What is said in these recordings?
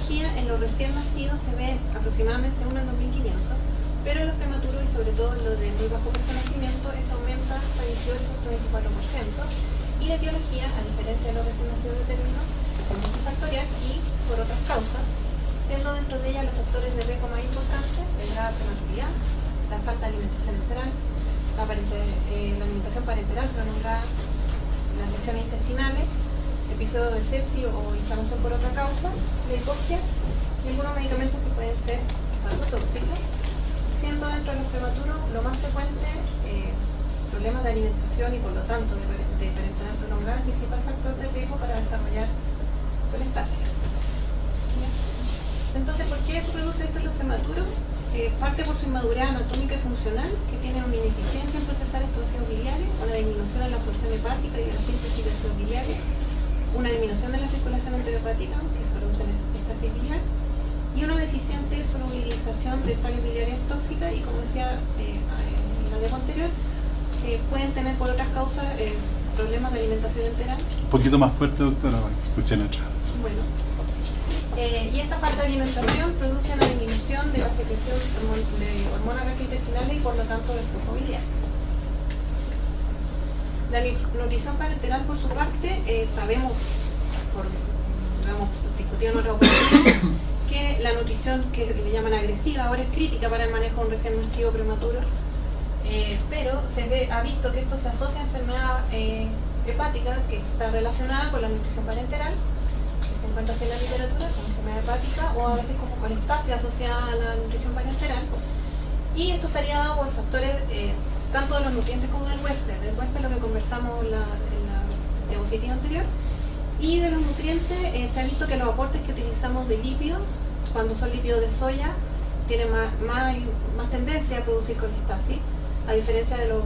etiología en los recién nacidos se ve aproximadamente 1 en 2500, pero en los prematuros y sobre todo en los de muy bajo peso de nacimiento, esto aumenta hasta 18 hasta 24%, y la etiología, a diferencia de los recién nacidos de término, es multifactorial y por otras causas, siendo dentro de ellas los factores de riesgo más importantes, la prematuridad, la falta de alimentación enteral, la alimentación parenteral prolongada, las lesiones intestinales, episodio de sepsis o inflamación por otra causa, la hipoxia y algunos medicamentos que pueden ser hepatotóxicos, siendo dentro de los prematuros lo más frecuente problemas de alimentación y por lo tanto de parenteral prolongada, el principal factor de riesgo para desarrollar colestasia. Entonces, ¿por qué se produce esto en los prematuros? Parte por su inmadurez anatómica y funcional, que tienen una ineficiencia en procesar estos ácidos biliares, una disminución en la absorción hepática y de la síntesis de ácidos biliares, una disminución de la circulación enterohepática, que se produce en estasis biliar, y una deficiente solubilización de sales biliares tóxicas, y como decía en la diapo anterior, pueden tener por otras causas problemas de alimentación enteral. Un poquito más fuerte, doctora, escuché en otra. Bueno. Y esta falta de alimentación produce una disminución de la secreción de hormonas gastrointestinales y por lo tanto del flujo biliar. La nutrición parenteral, por su parte, sabemos, discutido en otra oportunidad, que la nutrición que le llaman agresiva ahora es crítica para el manejo de un recién nacido prematuro, pero ha visto que esto se asocia a enfermedad hepática que está relacionada con la nutrición parenteral, se encuentra así en la literatura como enfermedad hepática o a veces como colestasia asociada a la nutrición parenteral, y esto estaría dado por factores tanto de los nutrientes como del huésped. Del huésped, lo que conversamos en la diapositiva anterior, y de los nutrientes se ha visto que los aportes que utilizamos de lípidos, cuando son lípidos de soya, tienen más tendencia a producir colestasis, a diferencia de los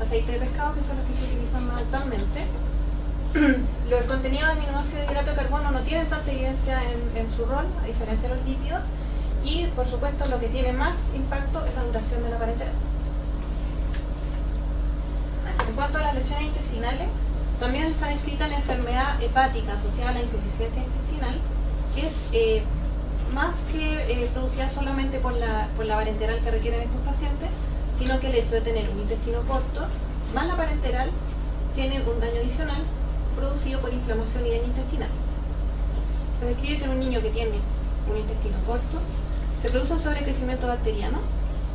aceites de pescado, que son los que se utilizan más actualmente. El contenido de aminoácidos y hidrato de carbono no tienen tanta evidencia en su rol, a diferencia de los lípidos, y por supuesto lo que tiene más impacto es la duración de la parenteral. En cuanto a las lesiones intestinales, también está descrita la enfermedad hepática asociada a la insuficiencia intestinal, que es más que producida solamente por la parenteral que requieren estos pacientes, sino que el hecho de tener un intestino corto más la parenteral tiene un daño adicional producido por inflamación y daño intestinal. Se describe que en un niño que tiene un intestino corto se produce un sobrecrecimiento bacteriano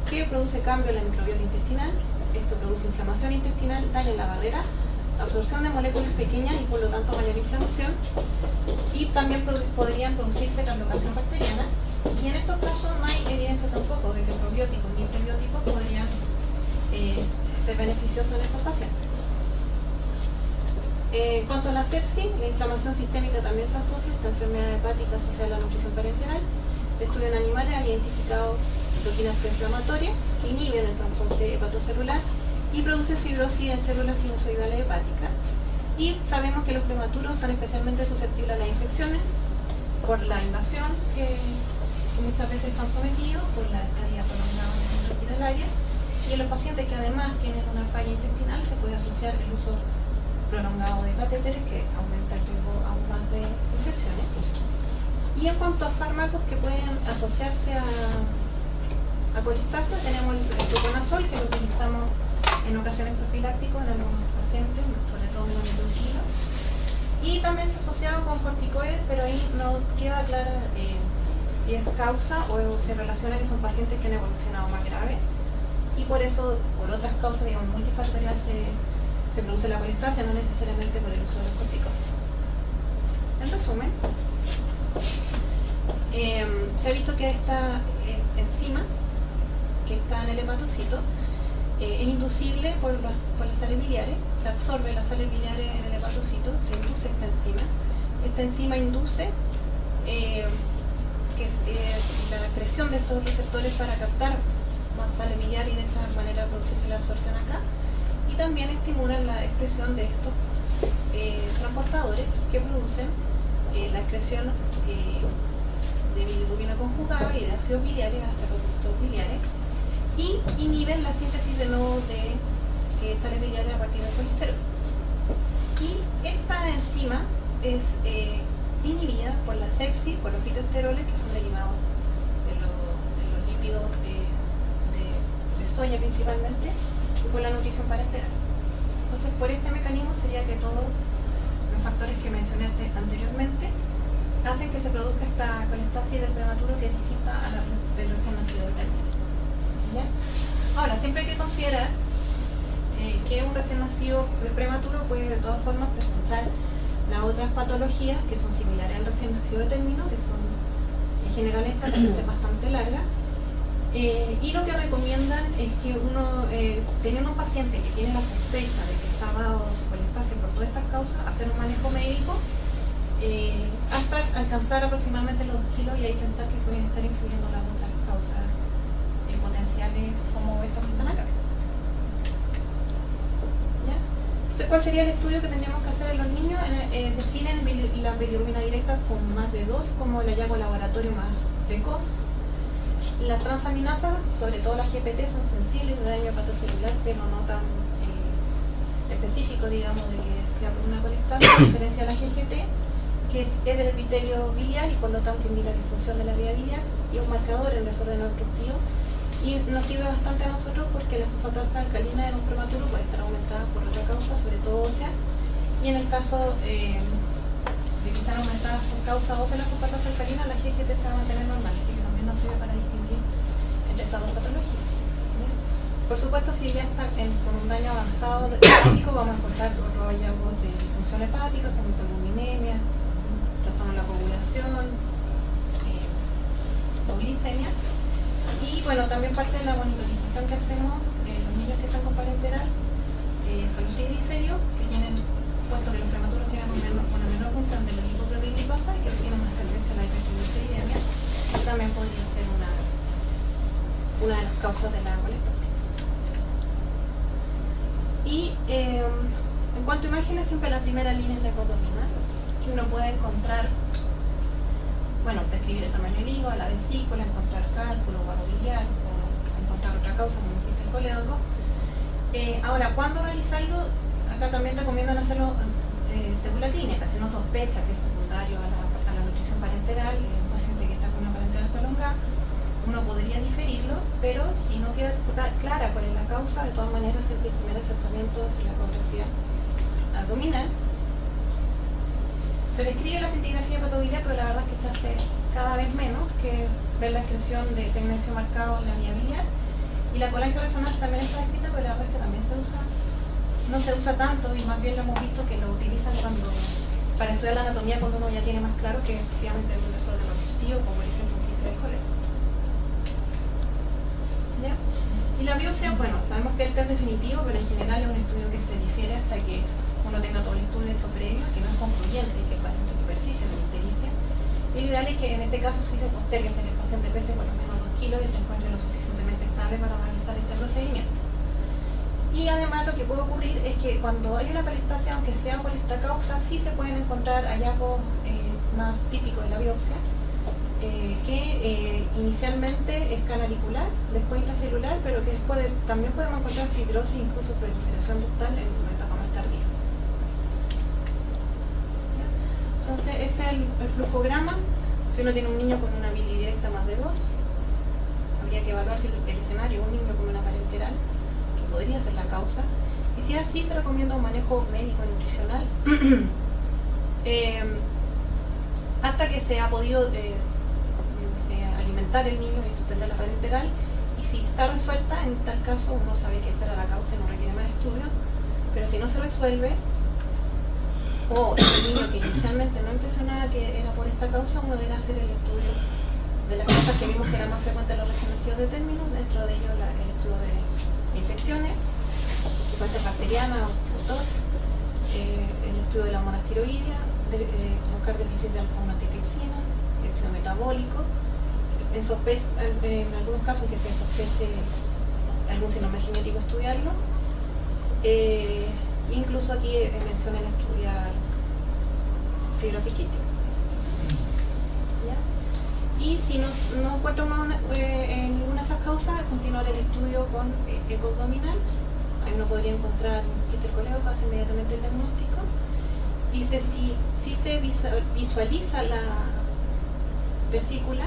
que produce cambio en la microbiota intestinal. Esto produce inflamación intestinal, daño en la barrera, absorción de moléculas pequeñas y por lo tanto mayor inflamación, y también podrían producirse translocación bacteriana, y en estos casos no hay evidencia tampoco de que probióticos ni prebióticos podrían ser beneficiosos en estos pacientes. En cuanto a la sepsis, la inflamación sistémica también se asocia a esta enfermedad hepática asociada a la nutrición parenteral. El estudio en animales ha identificado proteínas proinflamatorias que inhiben el transporte hepatocelular y producen fibrosis en células sinusoidales hepáticas. Y sabemos que los prematuros son especialmente susceptibles a las infecciones por la invasión que muchas veces están sometidos, por la estadía prolongada en el centro hospitalario, y en los pacientes que además tienen una falla intestinal se puede asociar el uso prolongado de catéteres, que aumenta el riesgo aún más de infecciones. Y en cuanto a fármacos que pueden asociarse a colestasia, tenemos el fluconazol, que lo utilizamos en ocasiones profilácticos en algunos pacientes, sobre todo en la metodología, y también se asocia con corticoides, pero ahí no queda clara si es causa o se relaciona que son pacientes que han evolucionado más grave, y por eso, por otras causas, digamos, multifactorial, se produce la colestasia, no necesariamente por el uso de los corticoides. En resumen, se ha visto que esta enzima que está en el hepatocito es inducible por las sales biliares, se absorbe las sales biliares en el hepatocito, se induce esta enzima. Esta enzima induce la expresión de estos receptores para captar más sales biliares y de esa manera producirse la absorción acá, y también estimulan la expresión de estos transportadores que producen la excreción de bilirrubina conjugada y de ácidos biliares hacia los ductos biliares, y inhiben la síntesis de nuevo de sales biliares a partir del colesterol. Y esta enzima es inhibidas por la sepsis, por los fitoesteroles, que son derivados de los lípidos de soya principalmente, y por la nutrición parenteral. Entonces, por este mecanismo sería que todos los factores que mencioné anteriormente hacen que se produzca esta colestasis del prematuro, que es distinta a la del recién nacido de término. ¿Ya? Ahora, siempre hay que considerar que un recién nacido prematuro puede de todas formas presentar las otras patologías que son similares al recién nacido de término, que son en general esta que es bastante larga, y lo que recomiendan es que uno, teniendo un paciente que tiene la sospecha de que está dado su colestasis por todas estas causas, hacer un manejo médico hasta alcanzar aproximadamente los 2 kilos, y hay que pensar que pueden estar influyendo las otras causas potenciales como estas que están acá. ¿Ya? Entonces, ¿cuál sería el estudio que tendríamos que hacer en los niños? Definen la bilirrubina directa con más de 2 como el hallazgo laboratorio más precoz. Las transaminasas, sobre todo las GPT, son sensibles de daño hepatocelular, pero no tan específico, digamos, de que sea por una colestasis, a diferencia de la GGT, que es del epitelio biliar y por lo tanto indica disfunción de la vía biliar, y un marcador en desorden obstructivo, y nos sirve bastante a nosotros porque la fosfatasa alcalina en un prematuro puede estar aumentada por otra causa, sobre todo ósea, y en el caso de que están aumentadas por causa ósea la fosfatasa alcalina, la GGT se va a mantener normal, así que también nos sirve para distinguir entre estas dos patologías. Por supuesto, si ya está con un daño avanzado hepático, vamos a encontrar otros hallazgos de disfunción hepática, como hipergluminemia, trastorno de la coagulación, o glicemia. Y bueno, también parte de la monitorización que hacemos los niños que están con parenteral son los triglicéridos, que tienen, puesto que los prematuros tienen una menor función de la lipoproteína y que tienen una tendencia a la hipertrigliceridemia, que también podría ser una de las causas de la colestasis. Y en cuanto a imágenes, siempre la primera línea es la ecotomina, que uno puede encontrar, bueno, describir el tamaño del hígado, la vesícula, encontrar cálculo, guado biliar, o encontrar otra causa como el colédoco. Ahora, ¿cuándo realizarlo? Acá también recomiendan hacerlo según la clínica. Si uno sospecha que es secundario a la nutrición parenteral, un paciente que está con una parenteral prolongada, uno podría diferirlo, pero si no queda clara cuál es la causa, de todas maneras siempre el primer acercamiento es la ecografía abdominal. Se describe la cintigrafía hepatobiliar, pero la verdad es que se hace cada vez menos, que ver la excreción de tecnecio marcado en la vía biliar. Y la colangioresonancia también está descrita, pero la verdad es que también no se usa tanto, y más bien lo hemos visto que lo utilizan para estudiar la anatomía cuando uno ya tiene más claro que efectivamente es un desorden obstructivo, como por ejemplo un quiste de cólera. ¿Ya? Y la biopsia, bueno, sabemos que el test definitivo, pero en general es un estudio que se difiere hasta que uno tenga todo el estudio hecho previo, que no es concluyente, que el paciente que persiste en ictericia. Y lo ideal es que en este caso sí se postergue hasta que el paciente pese por lo menos 2 kilos y se encuentre lo suficientemente estable para realizar este procedimiento. Y además lo que puede ocurrir es que cuando hay una colestasia, aunque sea por esta causa, sí se pueden encontrar hallazgos más típicos de la biopsia, que inicialmente es canalicular, después intracelular, pero que después también podemos encontrar fibrosis, incluso proliferación ductal en una etapa más tardía. Entonces, este es el flujograma. Si uno tiene un niño con una bili directa más de 2, habría que evaluar si el escenario es un niño con una parenteral, que podría ser la causa. Y si es así, se recomienda un manejo médico nutricional hasta que se ha podido alimentar el niño y suspender la parenteral. Y si está resuelta, en tal caso uno sabe que esa era la causa y no requiere más estudio. Pero si no se resuelve, o el niño que inicialmente no impresionaba que era por esta causa, uno debe hacer el estudio de las causas que vimos que eran más frecuentes en los recién nacidos de término, dentro de ellos el estudio de infecciones, que puede ser bacteriana o TOC, el estudio de la hormona tiroidea, buscar déficit de alfa-1-antitripsina, el estudio metabólico, en algunos casos que se sospeche algún síndrome genético, estudiarlo. Incluso aquí mencionan estudiar fibrosis quística. ¿Ya? Y si no encuentro ninguna de esas causas, continuar el estudio con eco abdominal. Ahí uno podría encontrar un quiste colédoco, hace inmediatamente el diagnóstico. Dice si si se visualiza la vesícula,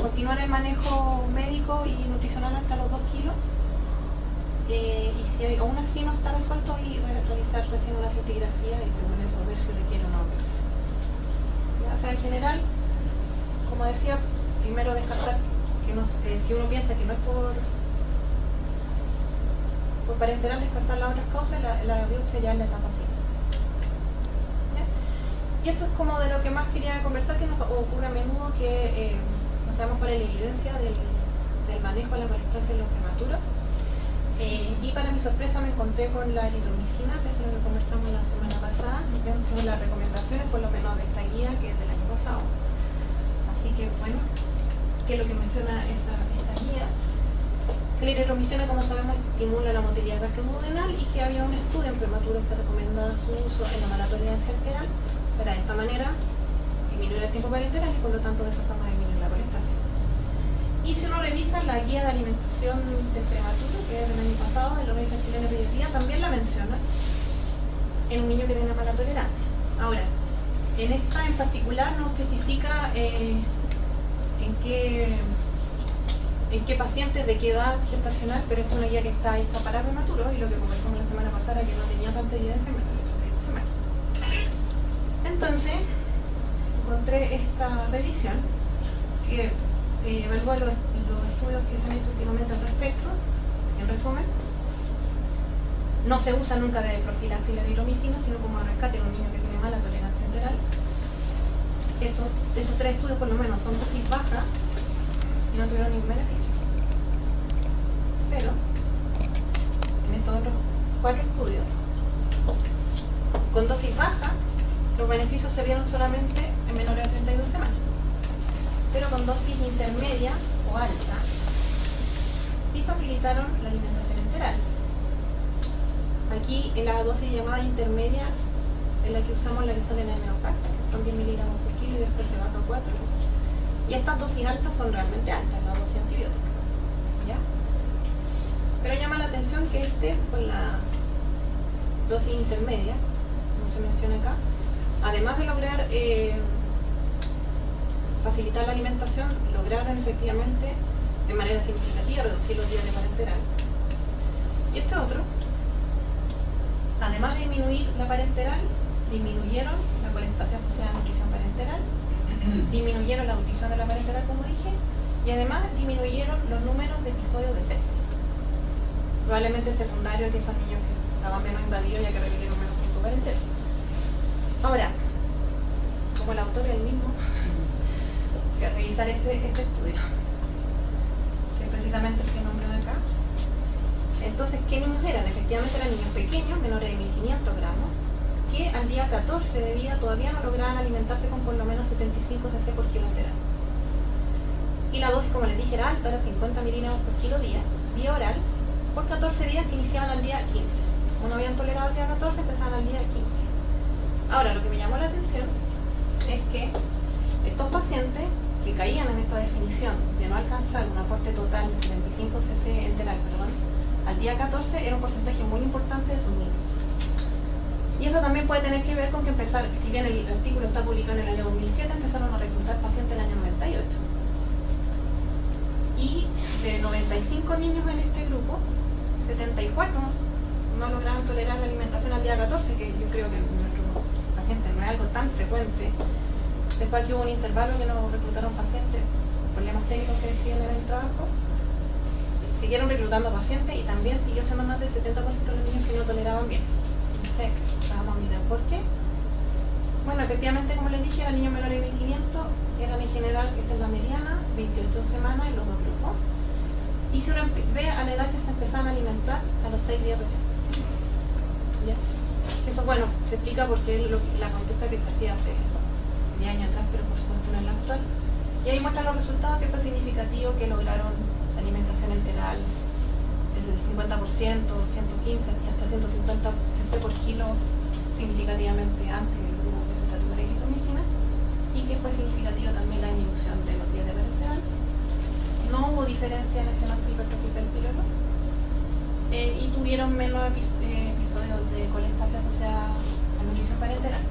continuar el manejo médico y nutricional hasta los 2 kilos, y si aún así no está resuelto, y realizar recién una cintigrafía y según eso ver si requiere una biopsia. O sea, en general, como decía, primero descartar que no, si uno piensa que no es por parenteral, descartar las otras causas, la biopsia ya en la etapa final. Y esto es como de lo que más quería conversar, que nos ocurre a menudo, que no sabemos cuál es la evidencia del manejo de la colestasia en los prematuros. Y para mi sorpresa me encontré con la eritromicina, que es lo que conversamos la semana pasada, según las recomendaciones, por lo menos de esta guía, que es del año pasado. Así que bueno, ¿qué es lo que menciona esta guía? Que la eritromicina, como sabemos, estimula la motilidad gastroduodenal, y que había un estudio en prematuros que recomendaba su uso en la malatolerancia enteral para de esta manera disminuir el tiempo parenteral y por lo tanto de esa forma disminuir la colestasia. Y si uno revisa la guía de alimentación del prematuro, que es del año pasado, de la Organización Chilena de Pediatría, también la menciona en un niño que tiene mala tolerancia. Ahora, en esta en particular no especifica en qué pacientes, de qué edad gestacional, pero esta es una guía que está hecha para prematuros, y lo que conversamos la semana pasada era que no tenía tanta evidencia en menores de 32 semanas. Entonces, encontré esta revisión que evalúa los estudios que se han hecho últimamente al respecto. En resumen, no se usa nunca de profilaxis la eritromicina, sino como rescate en un niño que tiene mala tolerancia enteral. Estos 3 estudios por lo menos son dosis baja y no tuvieron ningún beneficio. Pero en estos otros 4 estudios con dosis baja, los beneficios se vieron solamente en menores de 32 semanas. Pero con dosis intermedia o alta, sí facilitaron la alimentación enteral. Aquí en la dosis llamada intermedia es la que usamos, la que sale en la Neofax, que son 10 miligramos por kilo, y después se baja a 4. Y estas dosis altas son realmente altas, la dosis antibiótica. ¿Ya? Pero llama la atención que con la dosis intermedia, como se menciona acá, además de lograr facilitar la alimentación, lograron efectivamente de manera significativa reducir los días de parenteral. Y este otro, además de disminuir la parenteral, disminuyeron la colestasia asociada a nutrición parenteral, disminuyeron la nutrición de la parenteral, como dije, y además disminuyeron los números de episodios de sepsis, probablemente secundarios, que son niños que estaban menos invadidos ya que requirieron menos tiempo parenteral. Ahora, como el autor es el mismo, que revisar este estudio, que es precisamente el que nombran acá. Entonces, ¿qué niños eran? Efectivamente eran niños pequeños, menores de 1500 gramos, que al día 14 de vida todavía no lograban alimentarse con por lo menos 75 cc por kilo enteral. Y la dosis, como les dije, era alta, era 50 miligramos por kilo día, vía oral, por 14 días, que iniciaban al día 15. Como no habían tolerado el día 14, empezaban al día 15. Ahora, lo que me llamó la atención es que estos pacientes que caían en esta definición de no alcanzar un aporte total de 75 cc enteral, al día 14 era un porcentaje muy importante de sus niños. Y eso también puede tener que ver con que si bien el artículo está publicado en el año 2007, empezaron a reclutar pacientes en el año 98. Y de 95 niños en este grupo, 74 no lograron tolerar la alimentación al día 14, que yo creo que en nuestros pacientes no es algo tan frecuente. Después aquí hubo un intervalo que nos reclutaron pacientes por problemas técnicos que describen en el trabajo. Siguieron reclutando pacientes y también siguió siendo más del 70% de los niños que no toleraban bien. No sé, vamos a mirar por qué. Bueno, efectivamente, como les dije, eran niños menores de 1500, eran en general, esta es la mediana, 28 semanas en los 2 grupos. Y si uno ve a la edad que se empezaban a alimentar, a los 6 días recién. ¿Ya? Eso, bueno, se explica porque es la conducta que se hacía hace 10 años atrás, pero por supuesto no es la actual. Y ahí muestran los resultados, que fue significativo que lograron la alimentación enteral desde el 50%, 115 y hasta 150 cc por kilo, significativamente antes del grupo que se trató de eritromicina, y que fue significativa también la disminución de los días de parenteral. No hubo diferencia en estenosis hipertrófica del píloro, y tuvieron menos episodios de colestasia asociada a nutrición parenteral.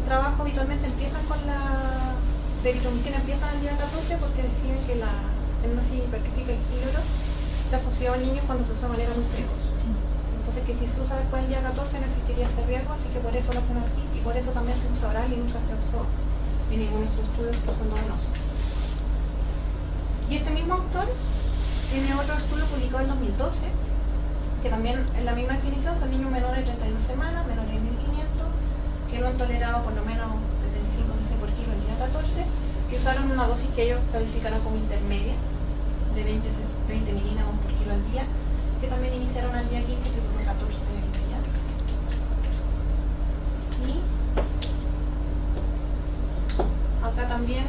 trabajos habitualmente empiezan con la de eritromicina, empiezan al día 14 porque describen que la enosis hipertrófica y píloro se asoció a niños cuando se usa de manera muy precoz. Entonces que si se usa después del día 14 no existiría este riesgo, así que por eso lo hacen así y por eso también se usa oral y nunca se usó en ningún estudio que son venosos. Y este mismo autor tiene otro estudio publicado en 2012 que también en la misma definición son niños menores de 32 semanas, menores de 1500, que no han tolerado por lo menos 75 cc por kilo el día 14, que usaron una dosis que ellos calificaron como intermedia, de 20 miligramos por kilo al día, que también iniciaron al día 15, que duró 14 días. Y acá también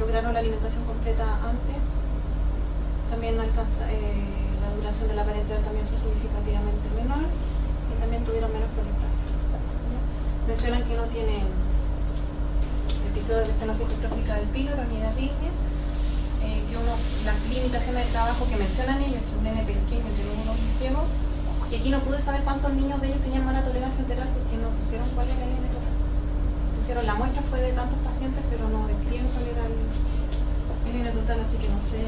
lograron la alimentación completa antes. También alcanza, la duración de la parenteral también fue significativamente menor y también tuvieron menos colestasia. Mencionan que no tienen episodios de estenosis hipertrófica del píloro ni de arritmia, que las limitaciones de trabajo que mencionan ellos, que un nene pequeño que luego nos hicimos, y aquí no pude saber cuántos niños de ellos tenían mala tolerancia enteral porque no pusieron cuál era el IN total. Pusieron la muestra fue de tantos pacientes, pero no describen cuál era el IN total, así que no sé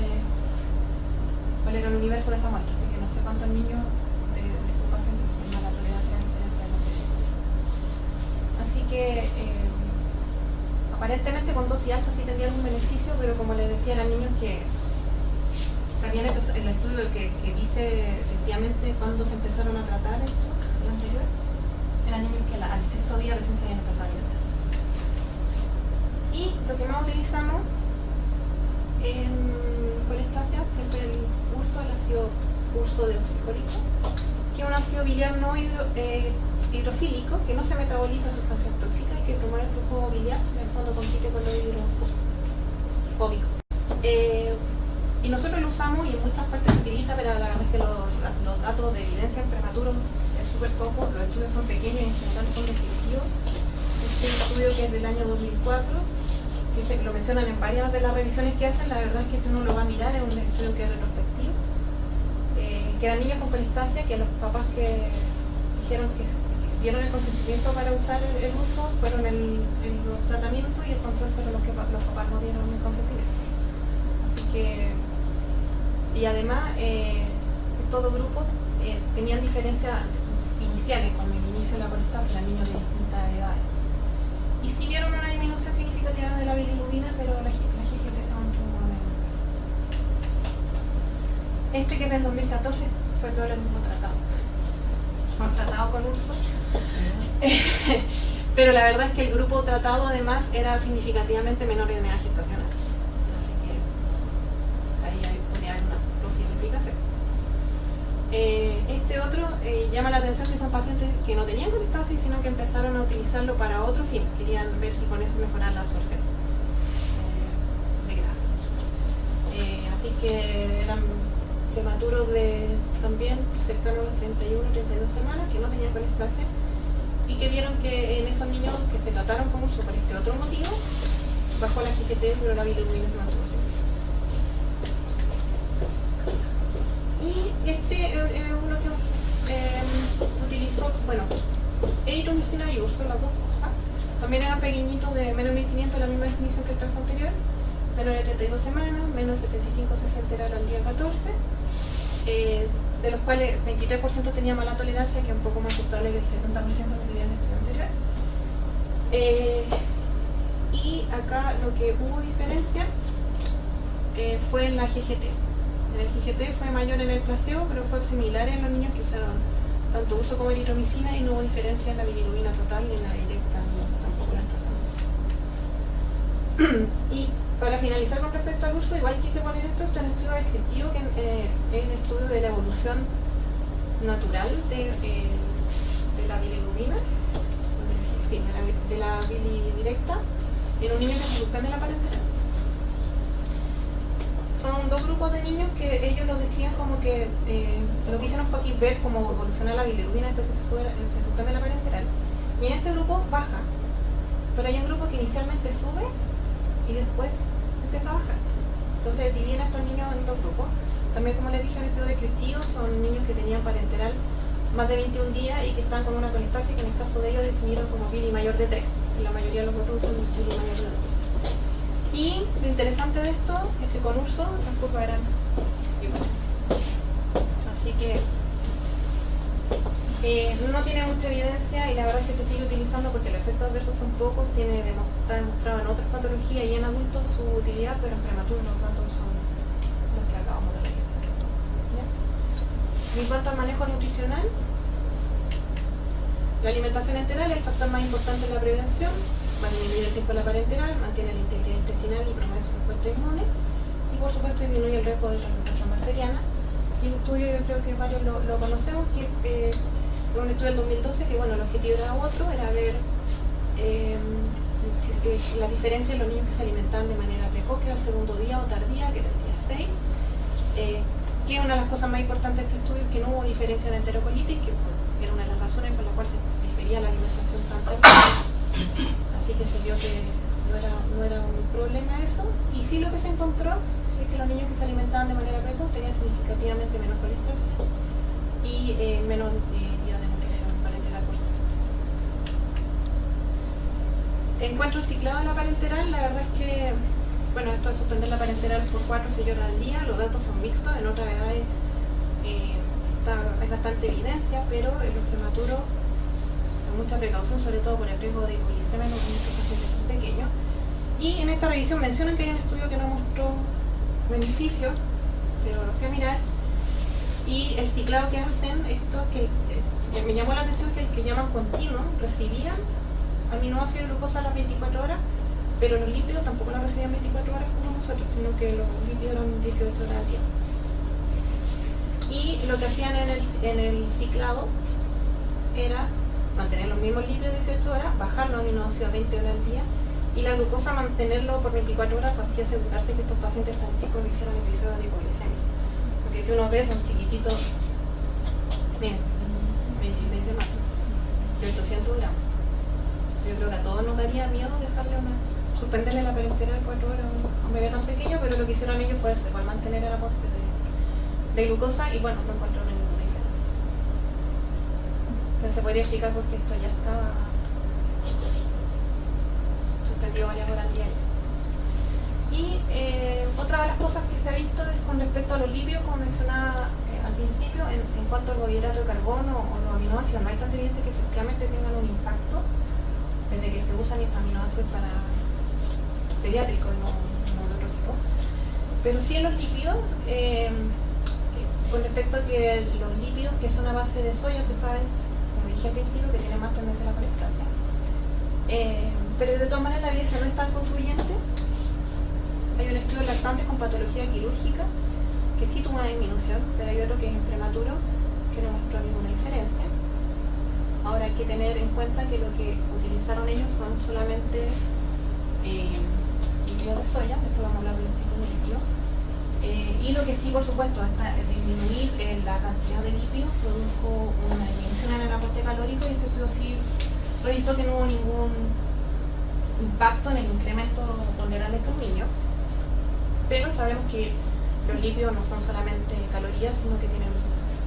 cuál era el universo de esa muestra, así que no sé cuántos niños de sus pacientes tienen mala tolerancia enteral. Así que aparentemente con dosis alta sí tenía algún beneficio, pero como les decía, eran niños que sabían el estudio que dice efectivamente cuándo se empezaron a tratar esto, lo anterior, eran niños que al sexto día recién se habían empezado a alimentar. Y lo que más utilizamos en colestasia, siempre el urso, el ácido urso deoxicólico, que es un ácido biliar no hidrofílico, que no se metaboliza sustancias tóxicas y que promueve el flujo biliar, en el fondo compite con los hidrofóbicos. Y nosotros lo usamos y en muchas partes se utiliza, pero la verdad es que los datos de evidencia en prematuros es súper poco, los estudios son pequeños y en general son restrictivos. Este estudio que es del año 2004, que lo mencionan en varias de las revisiones que hacen, la verdad es que si uno lo va a mirar es un estudio que es retrospectivo, que eran niños con colestasia, que los papás que dijeron que dieron el consentimiento para usar el uso fueron los tratamientos y el control fueron los que los papás no dieron el consentimiento. Así que, y además todo grupo tenían diferencias iniciales con el inicio de la colestasia, eran niños de distintas edades. Y sí vieron una disminución significativa de la bilirrubina, pero la GGT se mantuvo en el... Este que es del 2014 fue todo el mismo tratado. Tratado con urso. Pero la verdad es que el grupo tratado además era significativamente menor en edad gestacional. Así que ahí podría haber una posible explicación. Este otro llama la atención que son pacientes que no tenían colestasis, sino que empezaron a utilizarlo para otro fin. Querían ver si con eso mejoraban la absorción de grasa. Así que eran prematuros también cercanos a las 31 o 32 semanas que no tenían colestasia y que vieron que en esos niños que se trataron con urso por este otro motivo bajó la GGT, pero la bilirrubina se mantuvo siempre. Y este es uno que utilizó, bueno, eritromicina y urso, las dos cosas. También eran pequeñitos de menos de 1500, la misma definición que el trabajo anterior, menos de 32 semanas, menos de 75 cc enteral al día 14, de los cuales 23% tenía mala tolerancia, que es un poco más aceptable que el 70% que tenía en el estudio anterior. Y acá lo que hubo diferencia fue en la GGT. En el GGT fue mayor en el placebo, pero fue similar en los niños que usaron tanto uso como eritromicina y no hubo diferencia en la bilirrubina total ni en la directa, ni tampoco en el tratamiento. Y para finalizar con respecto al uso, igual quise poner esto es un estudio descriptivo que es un estudio de la evolución natural de la bilirrubina, sí, de la bilidirecta en un niño que se suspende la parenteral. Son dos grupos de niños que ellos lo describen como que lo que hicieron fue aquí ver cómo evoluciona la bilirrubina después que se suspende la parenteral. Y en este grupo baja, pero hay un grupo que inicialmente sube y después empieza a bajar. Entonces dividen a estos niños en dos grupos. También, como les dije, en estudio descriptivo son niños que tenían parenteral más de 21 días y que están con una colestasia que en el caso de ellos definieron como Pili mayor de 3. La mayoría de los otros son Pili mayor de 2. Y lo interesante de esto es que con uso las curvas eran iguales. Así que no tiene mucha evidencia y la verdad es que se sigue utilizando porque los efectos adversos son pocos, está demostrado en otras patologías y en adultos su utilidad, pero en prematuros los datos son los que acabamos de revisar. ¿Ya? En cuanto al manejo nutricional, la alimentación enteral es el factor más importante en la prevención, va a disminuir el tiempo de la parenteral, mantiene la integridad intestinal y promueve su respuesta inmune y por supuesto disminuye el riesgo de transmisión bacteriana. Y el estudio, yo creo que varios lo conocemos, que es un estudio del 2012 que bueno, el objetivo era otro, era ver la diferencia en los niños que se alimentaban de manera precoz, que era el segundo día o tardía, que era el día 6. Que una de las cosas más importantes de este estudio es que no hubo diferencia de enterocolitis, que era una de las razones por las cuales se difería la alimentación tan tardía. Así que se vio que no era un problema eso. Y sí lo que se encontró es que los niños que se alimentaban de manera precoz tenían significativamente menos colestasia y menos días de nutrición parenteral, por supuesto. En cuanto al ciclado de la parenteral, la verdad es que, bueno, esto de suspender la parenteral por 4 o 6 horas al día, los datos son mixtos, en otras edades hay bastante evidencia, pero en los prematuros hay mucha precaución, sobre todo por el riesgo de hipoglicemia en los pacientes pequeños. Y en esta revisión mencionan que hay un estudio que no mostró beneficios, pero lo fui a mirar. Y el ciclado que hacen, esto que me llamó la atención, que el que llaman continuo, recibían aminoácidos y glucosa a las 24 horas, pero los lípidos tampoco los recibían 24 horas como nosotros, sino que los lípidos eran 18 horas al día. Y lo que hacían en el ciclado era mantener los mismos lípidos 18 horas, bajar los aminoácidos a 20 horas al día, y la glucosa mantenerlo por 24 horas para así asegurarse que estos pacientes tan chicos no hicieran episodios de hipoglicemia. Porque si uno ve, son chiquititos, miren, 26 semanas, de 800 gramos. Yo creo que a todos nos daría miedo suspenderle la parenteral 4 horas a un bebé tan pequeño, pero lo que hicieron ellos fue eso, igual mantener el aporte de glucosa y bueno, no encontraron ninguna diferencia. Entonces se podría explicar por qué esto ya estaba suspendido varias horas al día. Y otra de las cosas que se ha visto es con respecto a los lípidos, como mencionaba al principio, en cuanto al carbohidrato de carbono o los aminoácidos, no hay tanta evidencia que efectivamente tengan un impacto desde que se usan aminoácidos para pediátricos y no de otro tipo. Pero sí en los lípidos, con respecto a que los lípidos que son a base de soya se saben, como dije al principio, que tienen más tendencia a la colestasia. Pero de todas maneras la evidencia no es tan concluyente. Hay un estudio de lactantes con patología quirúrgica que sí tuvo una disminución, pero hay otro que es en prematuro que no mostró ninguna diferencia. Ahora hay que tener en cuenta que lo que utilizaron ellos son solamente lípidos de soya, después vamos a hablar de los tipos de lípidos. Y lo que sí, por supuesto, disminuir la cantidad de lípidos produjo una disminución en el aporte calórico y este estudio sí revisó que no hubo ningún impacto en el incremento ponderal de estos niños. Pero sabemos que los lípidos no son solamente calorías, sino que tienen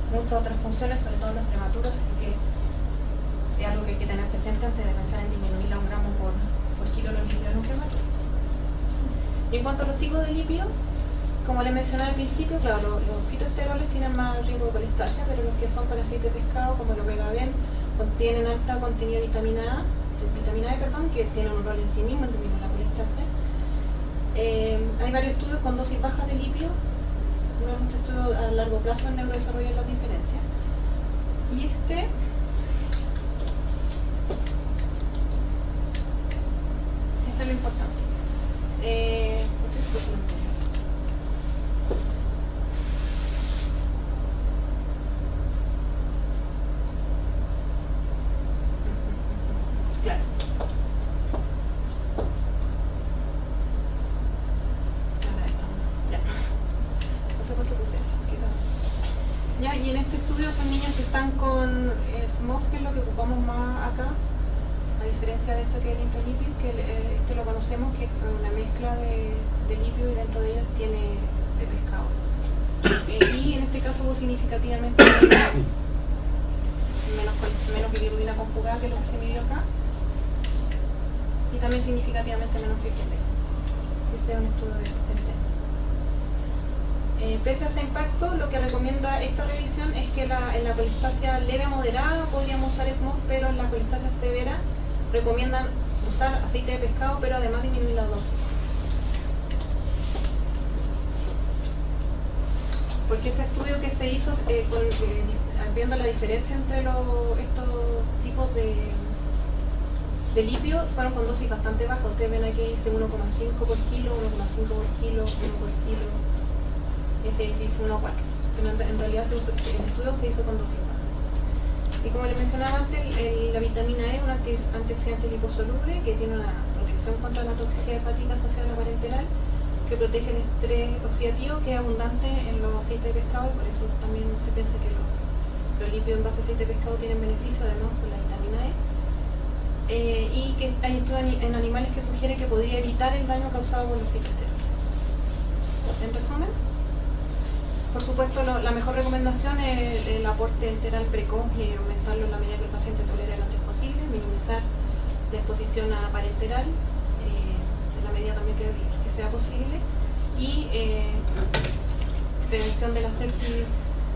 muchas otras funciones, sobre todo en los prematuros, así que es algo que hay que tener presente antes de pensar en disminuir a 1 gramo por kilo los lípidos en un prematuro. Y en cuanto a los tipos de lípidos, como les mencioné al principio, claro, los fitoesteroles tienen más riesgo de colestasia, pero los que son con aceite de pescado, como lo Vegaben, tienen alta contenido de vitamina E, que tienen un rol en sí mismo, en términos de la colestasia. Hay varios estudios con dosis bajas de lípidos, no hay muchos estudios a largo plazo en neurodesarrollo en las diferencias. Y este es lo importante. Claro. No sé por qué puse eso. Ya, y en este estudio son niños que están con SMOF, que es lo que ocupamos más acá, a diferencia de esto que es el intralipid, que este lo conocemos, que es una mezcla de lípido y dentro de ellos tiene de pescado. Y en este caso hubo significativamente menos bilirrubina conjugada que lo que se midió acá, y también significativamente menos GGT. Ese es un estudio del tema. Pese a ese impacto, lo que recomienda esta revisión es que en la colistasia leve a moderada podríamos usar SMOF, pero en la colistasia severa recomiendan usar aceite de pescado, pero además disminuir la dosis. Porque ese estudio que se hizo viendo la diferencia entre estos tipos de litio, fueron con dosis bastante bajas. Ustedes ven aquí dice 1,5 por kilo, 1,5 por kilo, 1 por kilo. Ese dice 1,4. Pero en realidad el estudio se hizo con dosis bajas. Y como les mencionaba antes, la vitamina E es un antioxidante liposoluble que tiene una protección contra la toxicidad hepática asociada a la parenteral, que protege el estrés oxidativo, que es abundante en los aceites de pescado, y por eso también se piensa que los lípidos en base a aceite de pescado tienen beneficio, además con la vitamina E. Y que hay estudios en animales que sugieren que podría evitar el daño causado por los fitoesteroides. En resumen, por supuesto la mejor recomendación es el aporte enteral precoz y aumentarlo en la medida que el paciente tolere lo antes posible, minimizar la exposición a parenteral en la medida también que sea posible, y prevención de la sepsis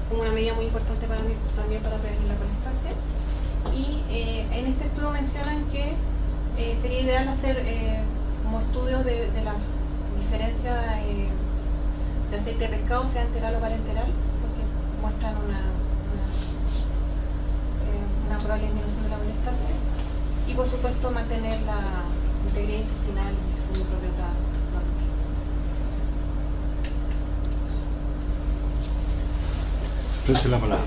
como una medida muy importante para mí, también para prevenir la colistasia. Y en este estudio mencionan que sería ideal hacer como estudio de la diferencia de aceite de pescado, sea enteral o parenteral, porque muestran una probable disminución de la colistasia, y por supuesto mantener la integridad intestinal y su microbiota normal. Preste la palabra.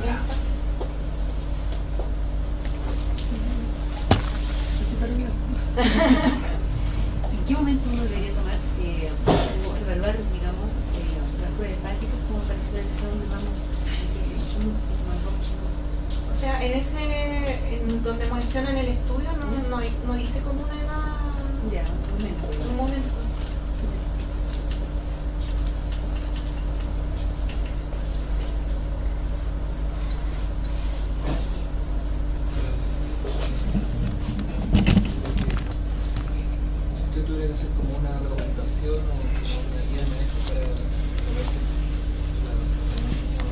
¿En qué momento uno debería tomar o evaluar, digamos, las pruebas hepáticas como para saber hacia dónde vamos? O sea, en donde mencionan el estudio no dice como una edad. Ya, un momento. Tuviera que ser como una reglamentación o una guía de manejo para ver si el niño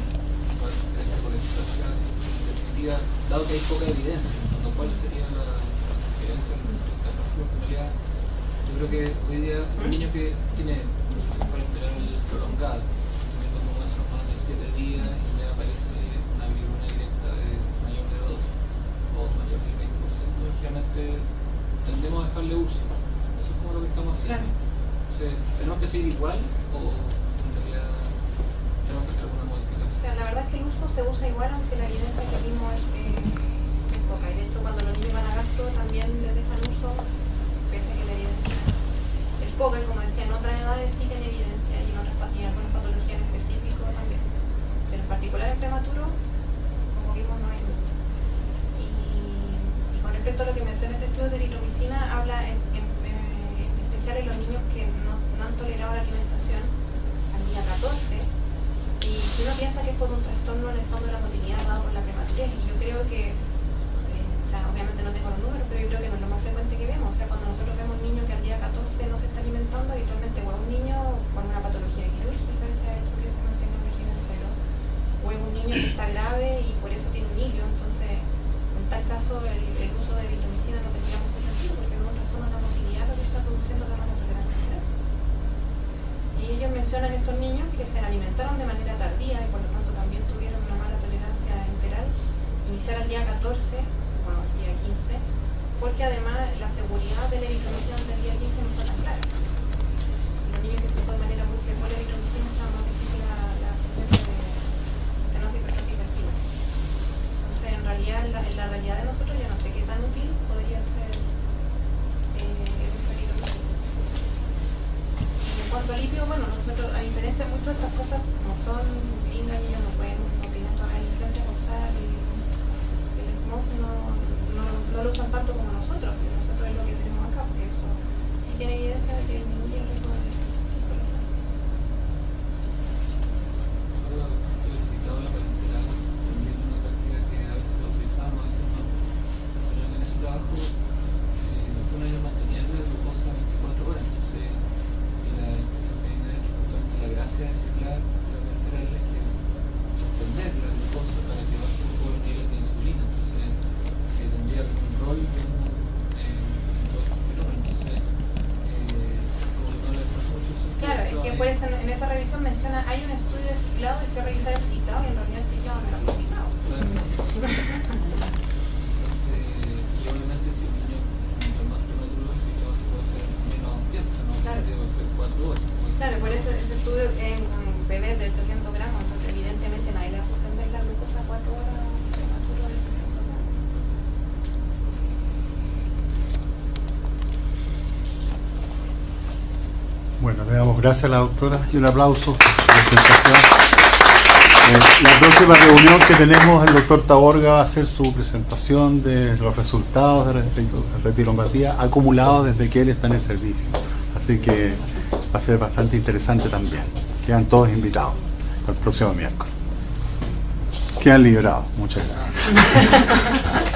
va a tener esta colistasia. En definitiva, dado que hay poca evidencia, lo cual sería la evidencia internacional, en realidad yo creo que hoy día un niño que tiene colesterol prolongado, que toma eso más de 7 días y ya aparece una bilirrubina directa de mayor de 2 o mayor del 20%, generalmente tendemos a dejarle uso. Lo que estamos haciendo. Claro. ¿Tenemos que seguir igual o en realidad tenemos que hacer alguna modificación? O sea, la verdad es que el uso se usa igual, aunque la evidencia que vimos es poca. Y de hecho, cuando los niños van a gasto también les dejan uso, pese a que la evidencia es poca. Y como decía, en otras edades sí tiene evidencia y en algunas patologías en específico también. Pero en particular en prematuro, como vimos, no hay mucho. Y con respecto a lo que menciona este estudio de eritromicina, habla en los niños que no han tolerado la alimentación al día 14, y si uno piensa que es por un trastorno en el fondo de la motilidad dado por la prematurez, y yo creo que, o sea, obviamente no tengo los números, pero yo creo que no es lo más frecuente que vemos. O sea, cuando nosotros vemos niños que al día 14 no se está alimentando, habitualmente o es un niño con una patología quirúrgica que ha hecho que se mantenga el régimen cero, o es un niño que está grave y por eso tiene un hilio. Entonces, en tal caso el uso de eritromicina no tendría mucho sentido, porque no es un trastorno de la motilidad lo que está produciendo la mala tolerancia general. Y ellos mencionan estos niños que se alimentaron de manera tardía y por lo tanto también tuvieron una mala tolerancia enteral, iniciar al día 14, bueno, al día 15, porque además la seguridad de la eritromicina del día 15 no está tan clara. Los niños que se usó de manera muy precoz la eritromicina está más difícil la presencia de estenosis hipertrófica activa. Entonces, en realidad, en la realidad de nosotros, yo no sé qué tan útil podría ser el uso de eritromicina. En cuanto a lípidos, bueno, nosotros, a diferencia de muchas de estas cosas, no son gringas y ellos no tienen toda la licencia para usar el SMOF, no lo usan tanto como nosotros, pero nosotros es lo que tenemos acá, porque eso sí tiene evidencia de que disminuye el riesgo de colistasia. Ahora, estoy citado la parenteral, también una práctica que a veces lo utilizamos, a veces no. menciona, hay un estudio de ciclado, hay que revisar el ciclado, y en realidad el ciclado no era el ciclado. Entonces, y obviamente si el niño mientras más prematuro el ciclado se puede hacer menos tiempo, ¿no? Claro. Tiene que ser 4 horas. Claro, por eso este estudio en bebés de 800 gramos, entonces evidentemente nadie le va a suspender la glucosa 4 horas prematuro de 800 gramos. Bueno, le damos gracias a la doctora y un aplauso por la presentación. La próxima reunión que tenemos, el doctor Taborga va a hacer su presentación de los resultados de retinopatías acumulados desde que él está en el servicio. Así que va a ser bastante interesante también. Quedan todos invitados el próximo miércoles. Quedan liberados. Muchas gracias.